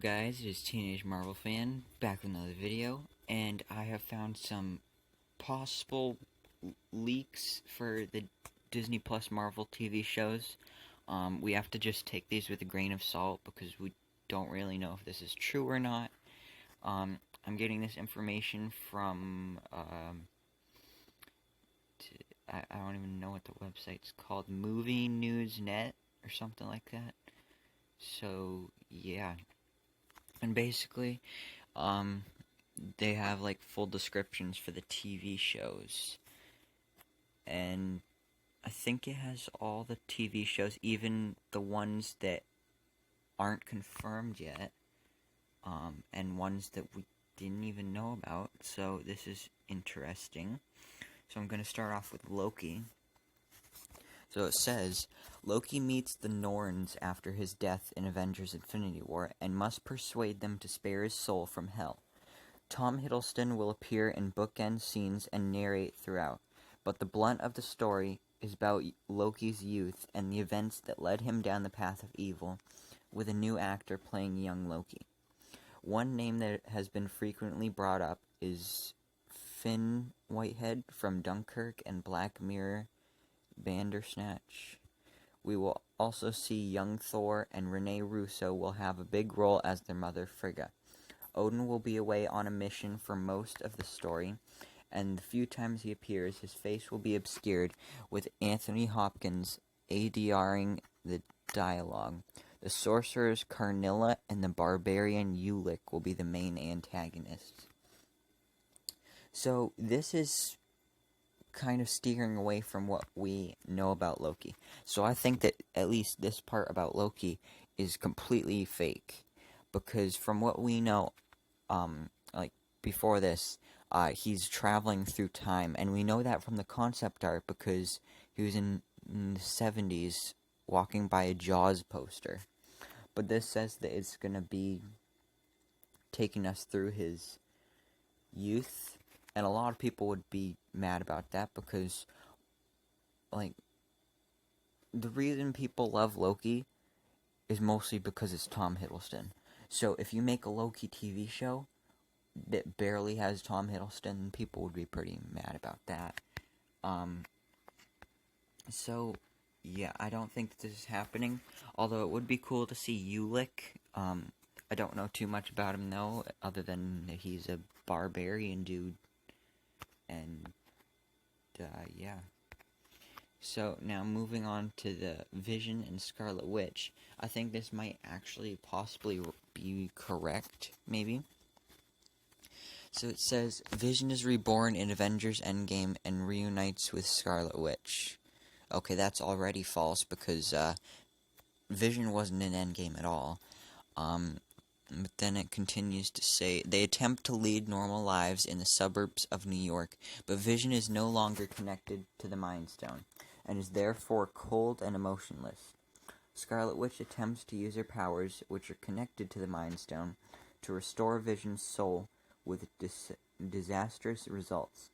guys, it is Teenage Marvel Fan, back with another video, and I have found some possible leaks for the Disney Plus Marvel TV shows. We have to just take these with a grain of salt because we don't really know if this is true or not. I'm getting this information from, I don't even know what the website's called, Movie News Net or something like that. So, yeah. And basically, they have like full descriptions for the TV shows. And I think it has all the TV shows, even the ones that aren't confirmed yet, and ones that we didn't even know about. So this is interesting. So I'm going to start off with Loki. So it says, Loki meets the Norns after his death in Avengers Infinity War and must persuade them to spare his soul from hell. Tom Hiddleston will appear in bookend scenes and narrate throughout, but the blunt of the story is about Loki's youth and the events that led him down the path of evil, with a new actor playing young Loki. One name that has been frequently brought up is Finn Whitehead from Dunkirk and Black Mirror Bandersnatch. We will also see young Thor, and Rene Russo will have a big role as their mother Frigga. Odin will be away on a mission for most of the story, and the few times he appears, his face will be obscured, with Anthony Hopkins ADRing the dialogue. The sorcerers Karnilla and the barbarian Ulik will be the main antagonists. So this is kind of steering away from what we know about Loki. So I think that at least this part about Loki is completely fake. Because from what we know, like before this, he's traveling through time. And we know that from the concept art because he was in the 70s walking by a Jaws poster. But this says that it's going to be taking us through his youth. And a lot of people would be mad about that because, like, the reason people love Loki is mostly because it's Tom Hiddleston. So if you make a Loki TV show that barely has Tom Hiddleston, people would be pretty mad about that. So, yeah, I don't think this is happening. Although it would be cool to see Ulik. I don't know too much about him, though, other than that he's a barbarian dude. And, yeah. So, now moving on to the Vision and Scarlet Witch. I think this might actually possibly be correct, maybe. So it says, Vision is reborn in Avengers Endgame and reunites with Scarlet Witch. Okay, that's already false because, Vision wasn't in Endgame at all. But then it continues to say, they attempt to lead normal lives in the suburbs of New York, but Vision is no longer connected to the Mind Stone, and is therefore cold and emotionless. Scarlet Witch attempts to use her powers, which are connected to the Mind Stone, to restore Vision's soul with disastrous results.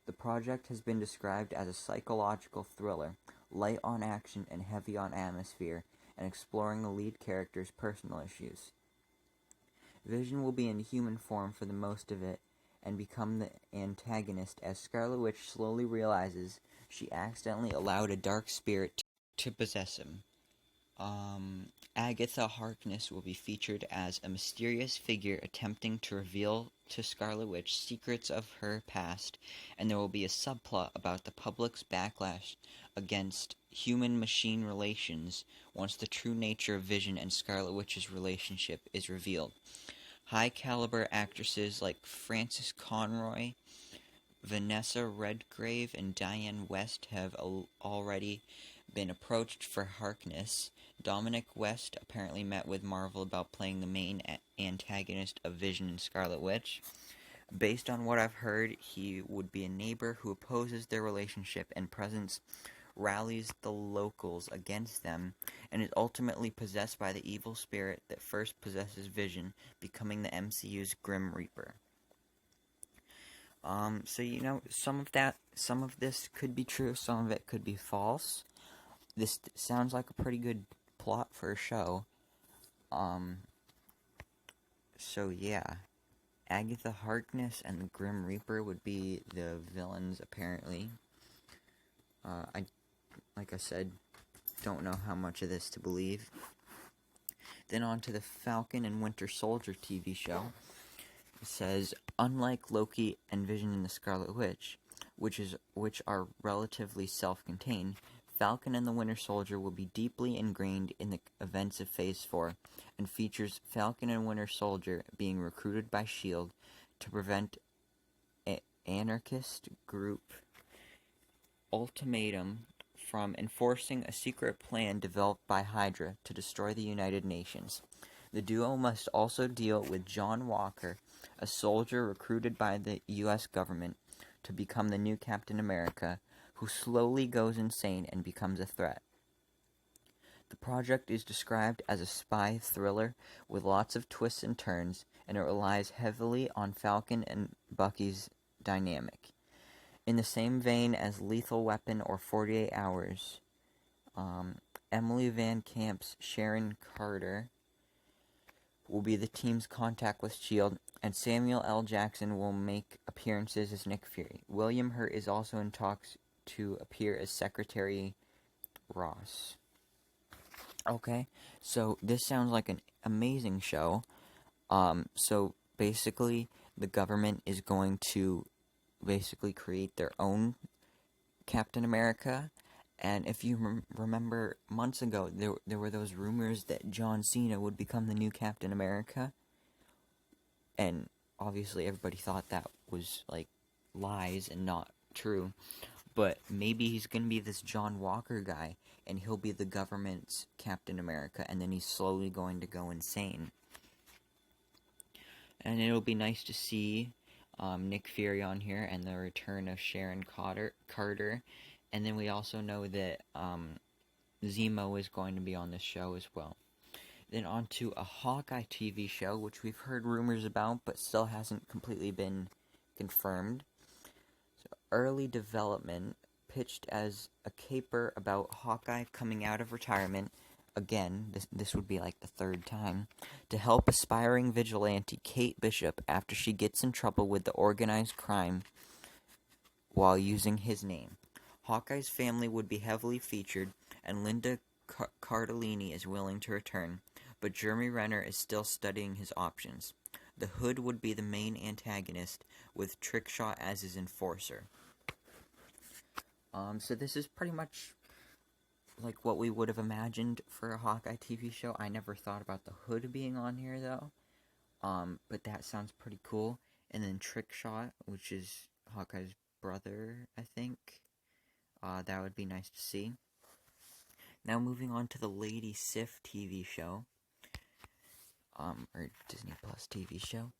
The project has been described as a psychological thriller, light on action and heavy on atmosphere, and exploring the lead character's personal issues. Vision will be in human form for the most of it, and become the antagonist as Scarlet Witch slowly realizes she accidentally allowed a dark spirit to possess him. Agatha Harkness will be featured as a mysterious figure attempting to reveal to Scarlet Witch secrets of her past, and there will be a subplot about the public's backlash against human-machine relations once the true nature of Vision and Scarlet Witch's relationship is revealed. High-caliber actresses like Frances Conroy, Vanessa Redgrave, and Diane West have already been approached for Harkness. Dominic West apparently met with Marvel about playing the main antagonist of Vision and Scarlet Witch. Based on what I've heard, he would be a neighbor who opposes their relationship and presence rallies the locals against them, and is ultimately possessed by the evil spirit that first possesses Vision, becoming the MCU's Grim Reaper. So some of this could be true, some of it could be false. This sounds like a pretty good plot for a show. So yeah, Agatha Harkness and the Grim Reaper would be the villains apparently. I like I said, don't know how much of this to believe. Then on to the Falcon and Winter Soldier TV show. It says, unlike Loki and Vision and the Scarlet Witch, which are relatively self-contained, Falcon and the Winter Soldier will be deeply ingrained in the events of Phase 4, and features Falcon and Winter Soldier being recruited by S.H.I.E.L.D. to prevent anarchist group Ultimatum from enforcing a secret plan developed by Hydra to destroy the United Nations. The duo must also deal with John Walker, a soldier recruited by the U.S. government to become the new Captain America, who slowly goes insane and becomes a threat. The project is described as a spy thriller with lots of twists and turns, and it relies heavily on Falcon and Bucky's dynamic. In the same vein as Lethal Weapon or 48 Hours, Emily Van Camp's Sharon Carter will be the team's contact with S.H.I.E.L.D., and Samuel L. Jackson will make appearances as Nick Fury. William Hurt is also in talks to appear as Secretary Ross. Okay, so this sounds like an amazing show. So basically, the government is going to basically create their own Captain America. And if you remember months ago, there were those rumors that John Cena would become the new Captain America. And obviously everybody thought that was like lies and not true. But maybe he's going to be this John Walker guy, and he'll be the government's Captain America, and then he's slowly going to go insane. And it'll be nice to see Nick Fury on here, and the return of Sharon Carter. And then we also know that Zemo is going to be on this show as well. Then on to a Hawkeye TV show, which we've heard rumors about, but still hasn't completely been confirmed. So, early development, pitched as a caper about Hawkeye coming out of retirement, again, this would be like the third time, to help aspiring vigilante Kate Bishop after she gets in trouble with the organized crime while using his name. Hawkeye's family would be heavily featured, and Linda Cardellini is willing to return, but Jeremy Renner is still studying his options. The Hood would be the main antagonist, with Trickshot as his enforcer. So this is pretty much like what we would have imagined for a Hawkeye TV show. I never thought about the Hood being on here, though. But that sounds pretty cool. And then Trickshot, which is Hawkeye's brother, I think. That would be nice to see. Now moving on to the Lady Sif TV show. Or Disney Plus TV show.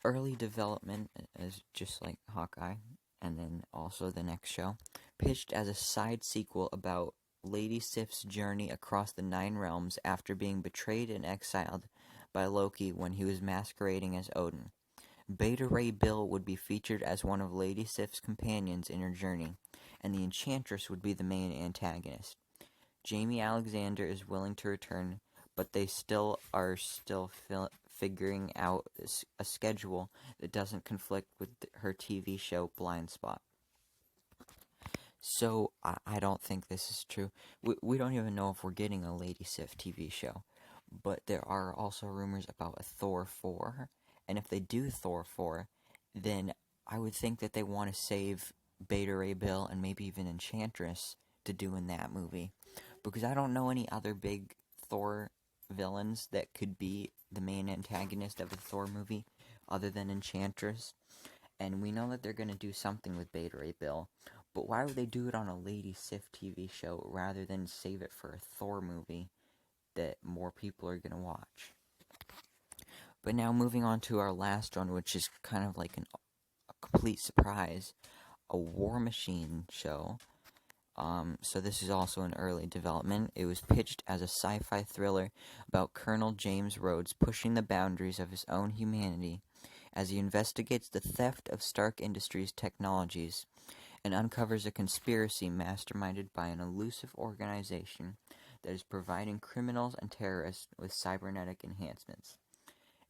Early development is just like Hawkeye, and then also the next show. Pitched as a side sequel about Lady Sif's journey across the 9 realms after being betrayed and exiled by Loki when he was masquerading as Odin. Beta Ray Bill would be featured as one of Lady Sif's companions in her journey, and the Enchantress would be the main antagonist. Jamie Alexander is willing to return, but they are figuring out a schedule that doesn't conflict with her TV show Blind Spot. So, I don't think this is true. We don't even know if we're getting a Lady Sif TV show. But there are also rumors about a Thor 4. And if they do Thor 4, then I would think that they want to save Beta Ray Bill and maybe even Enchantress to do in that movie. Because I don't know any other big Thor villains that could be the main antagonist of a Thor movie other than Enchantress. And we know that they're going to do something with Beta Ray Bill. But why would they do it on a Lady Sif TV show rather than save it for a Thor movie that more people are going to watch? But now moving on to our last one, which is kind of like a complete surprise. A War Machine show. So this is also in early development. It was pitched as a sci-fi thriller about Colonel James Rhodes pushing the boundaries of his own humanity as he investigates the theft of Stark Industries technologies and uncovers a conspiracy masterminded by an elusive organization that is providing criminals and terrorists with cybernetic enhancements.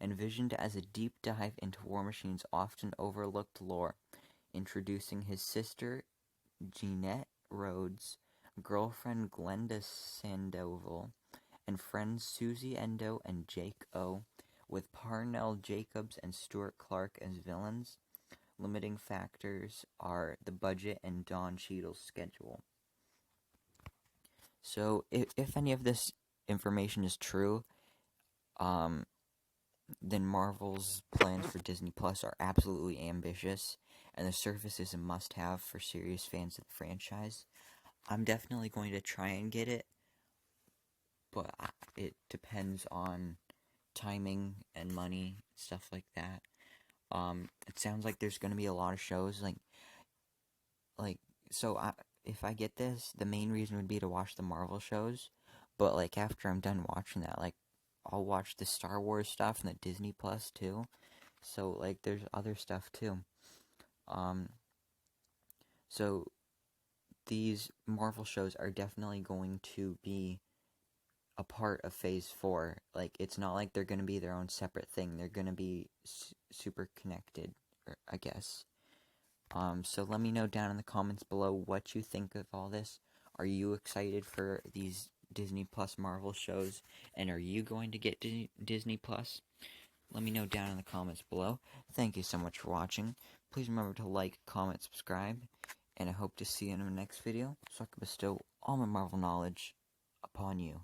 envisioned as a deep dive into War Machine's often overlooked lore, introducing his sister Jeanette Rhodes, girlfriend Glenda Sandoval, and friends Susie Endo and Jake O, with Parnell Jacobs and Stuart Clark as villains. Limiting factors are the budget and Don Cheadle's schedule. So, if any of this information is true, then Marvel's plans for Disney Plus are absolutely ambitious, and the service is a must-have for serious fans of the franchise. I'm definitely going to try and get it, but it depends on timing and money, stuff like that. It sounds like there's going to be a lot of shows, if I get this, the main reason would be to watch the Marvel shows, but, like, after I'm done watching that, like, I'll watch the Star Wars stuff and the Disney Plus, too. So, like, there's other stuff, too. So, these Marvel shows are definitely going to be a part of Phase 4. Like, it's not like they're going to be their own separate thing. They're going to be super connected, I guess. So let me know down in the comments below what you think of all this. Are you excited for these Disney Plus Marvel shows? And are you going to get Disney Plus? Let me know down in the comments below. Thank you so much for watching. Please remember to like, comment, subscribe. And I hope to see you in the next video, so I can bestow all my Marvel knowledge upon you.